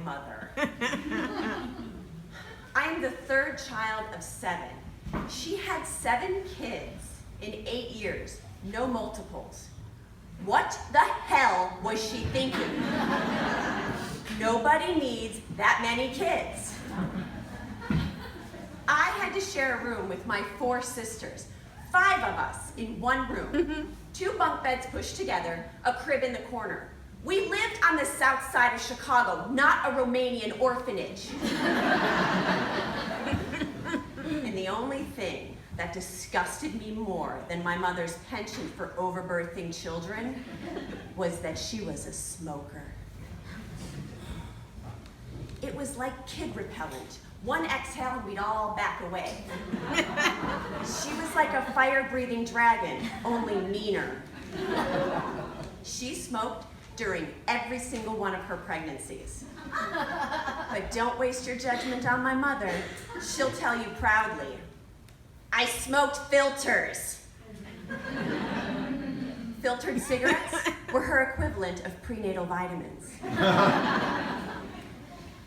mother. I am the third child of 7. She had 7 kids in 8 years, no multiples. What the hell was she thinking? Nobody needs that many kids. I had to share a room with my 4 sisters, 5 of us in one room, 2 bunk beds pushed together, a crib in the corner. We lived on the south side of Chicago, not a Romanian orphanage. And the only thing that disgusted me more than my mother's penchant for overbirthing children was that she was a smoker. It was like kid repellent. One exhale and we'd all back away. She was like a fire-breathing dragon, only meaner. She smoked during every single one of her pregnancies. But don't waste your judgment on my mother. She'll tell you proudly, I smoked filters. Filtered cigarettes were her equivalent of prenatal vitamins.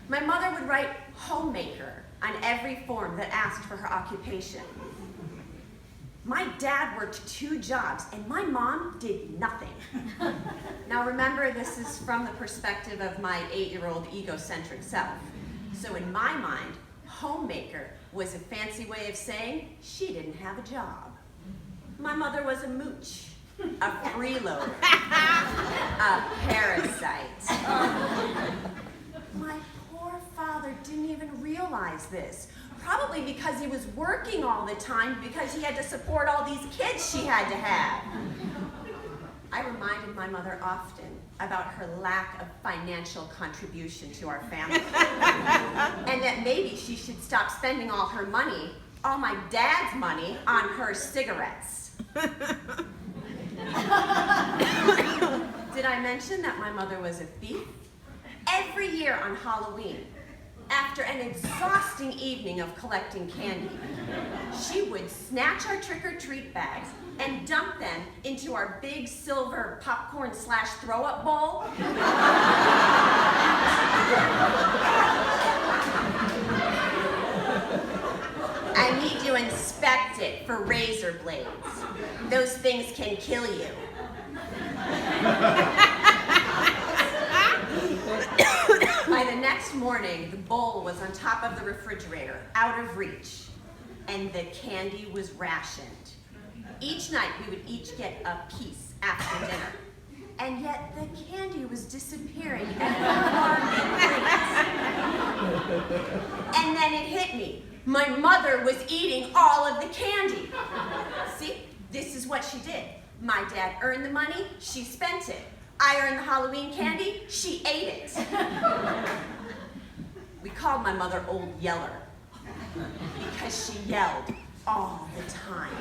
My mother would write homemaker on every form that asked for her occupation. My dad worked 2 jobs and my mom did nothing. Now remember, this is from the perspective of my 8-year-old egocentric self. So in my mind, homemaker was a fancy way of saying she didn't have a job. My mother was a mooch, a freeloader, a parasite. My poor father didn't even realize this. Probably because he was working all the time because he had to support all these kids she had to have. I reminded my mother often about her lack of financial contribution to our family. And that maybe she should stop spending all her money, all my dad's money, on her cigarettes. Did I mention that my mother was a thief? Every year on Halloween, after an exhausting evening of collecting candy, she would snatch our trick-or-treat bags and dump them into our big silver popcorn/throw-up bowl. I need to inspect it for razor blades. Those things can kill you. By the next morning, the bowl was on top of the refrigerator, out of reach, and the candy was rationed. Each night, we would each get a piece after dinner, and yet the candy was disappearing at alarming rates. And then it hit me. My mother was eating all of the candy. See, this is what she did. My dad earned the money, she spent it. I earned the Halloween candy, she ate it. We called my mother Old Yeller because she yelled all the time.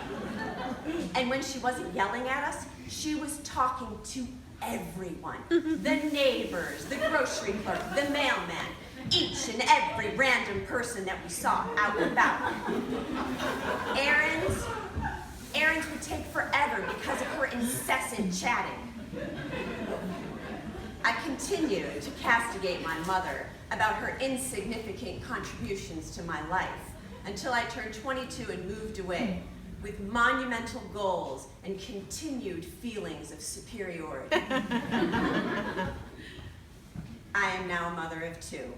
And when she wasn't yelling at us, she was talking to everyone. The neighbors, the grocery clerk, the mailman, each and every random person that we saw out and about. Errands would take forever because of her incessant chatting. I continued to castigate my mother about her insignificant contributions to my life until I turned 22 and moved away with monumental goals and continued feelings of superiority. I am now a mother of 2.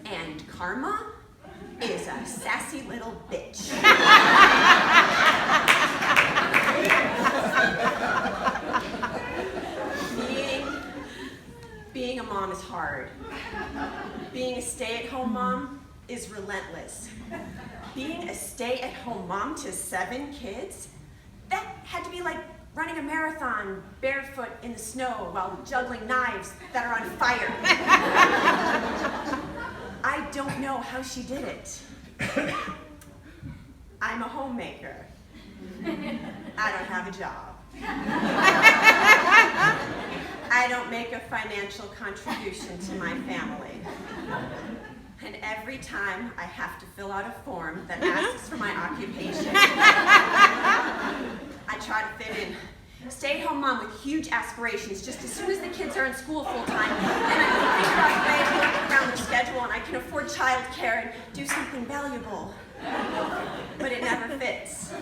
And karma is a sassy little bitch. Being a mom is hard. Being a stay-at-home mom is relentless. Being a stay-at-home mom to 7 kids, that had to be like running a marathon barefoot in the snow while juggling knives that are on fire. I don't know how she did it. I'm a homemaker. I don't have a job. I don't make a financial contribution to my family. And every time I have to fill out a form that asks for my occupation, I try to fit in Stay-at-home mom with huge aspirations. Just as soon as the kids are in school full-time, then I can figure out a way to work around their schedule and I can afford childcare and do something valuable. But it never fits.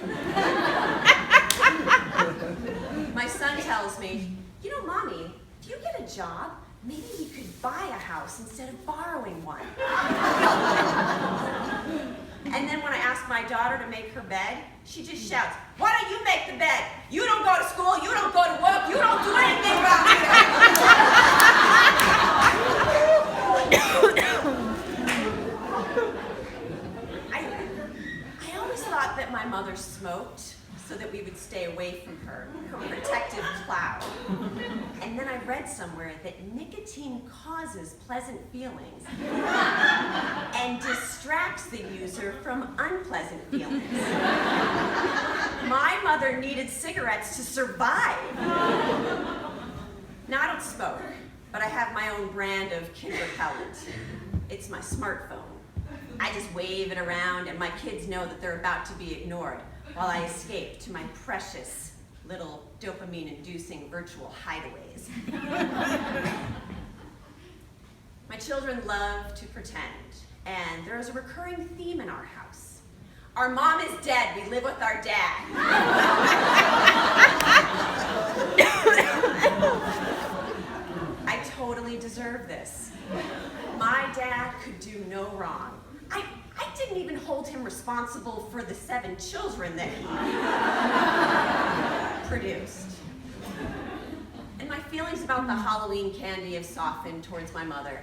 My son tells me, you know, Mommy, if you get a job, maybe we could buy a house instead of borrowing one. And then when I ask my daughter to make her bed, she just shouts, why don't you make the bed? You don't go to school, you don't go to work, you don't do anything around I always thought that my mother smoked so that we would stay away from her protective cloud. And then I read somewhere that nicotine causes pleasant feelings and distracts the user from unpleasant feelings. My mother needed cigarettes to survive. Now, I don't smoke, but I have my own brand of kid repellent. It's my smartphone. I just wave it around and my kids know that they're about to be ignored while I escape to my precious little dopamine-inducing virtual hideaways. My children love to pretend, and there is a recurring theme in our house. Our mom is dead, we live with our dad. I totally deserve this. My dad could do no wrong. I didn't even hold him responsible for the 7 children that he produced. And my feelings about the Halloween candy have softened towards my mother.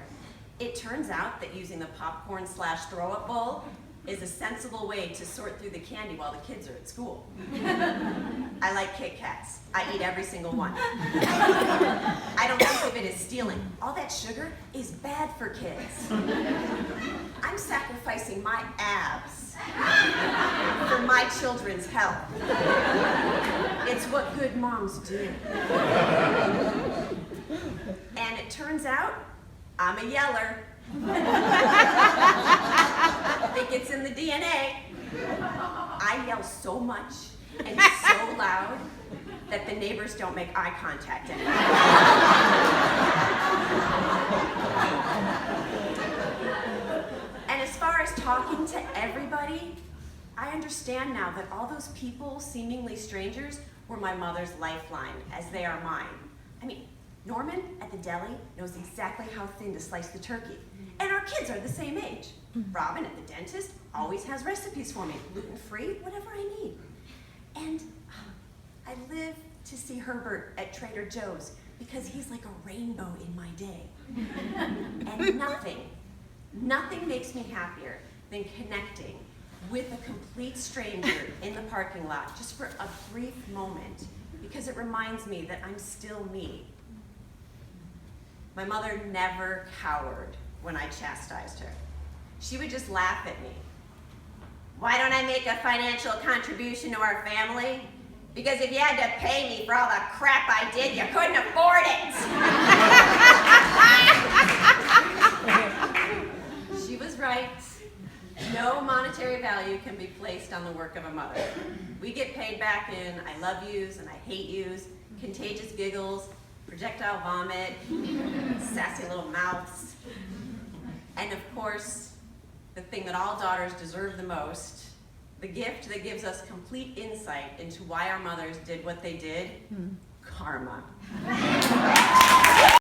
It turns out that using the popcorn/throw-up bowl is a sensible way to sort through the candy while the kids are at school. I like Kit Kats. I eat every single one. I don't think of it as stealing. All that sugar is bad for kids. I'm sacrificing my abs for my children's health. It's what good moms do. And it turns out, I'm a yeller. I think it's in the DNA. I yell so much and so loud that the neighbors don't make eye contact anymore. And as far as talking to everybody, I understand now that all those people, seemingly strangers, were my mother's lifeline, as they are mine. I mean, Norman at the deli knows exactly how thin to slice the turkey. And our kids are the same age. Robin at the dentist always has recipes for me, gluten-free, whatever I need. And I live to see Herbert at Trader Joe's because he's like a rainbow in my day. And nothing makes me happier than connecting with a complete stranger in the parking lot just for a brief moment because it reminds me that I'm still me. My mother never cowered when I chastised her. She would just laugh at me. Why don't I make a financial contribution to our family? Because if you had to pay me for all the crap I did, you couldn't afford it. She was right. No monetary value can be placed on the work of a mother. We get paid back in I love yous and I hate yous, contagious giggles, projectile vomit, sassy little mouths, and of course, the thing that all daughters deserve the most, the gift that gives us complete insight into why our mothers did what they did, karma.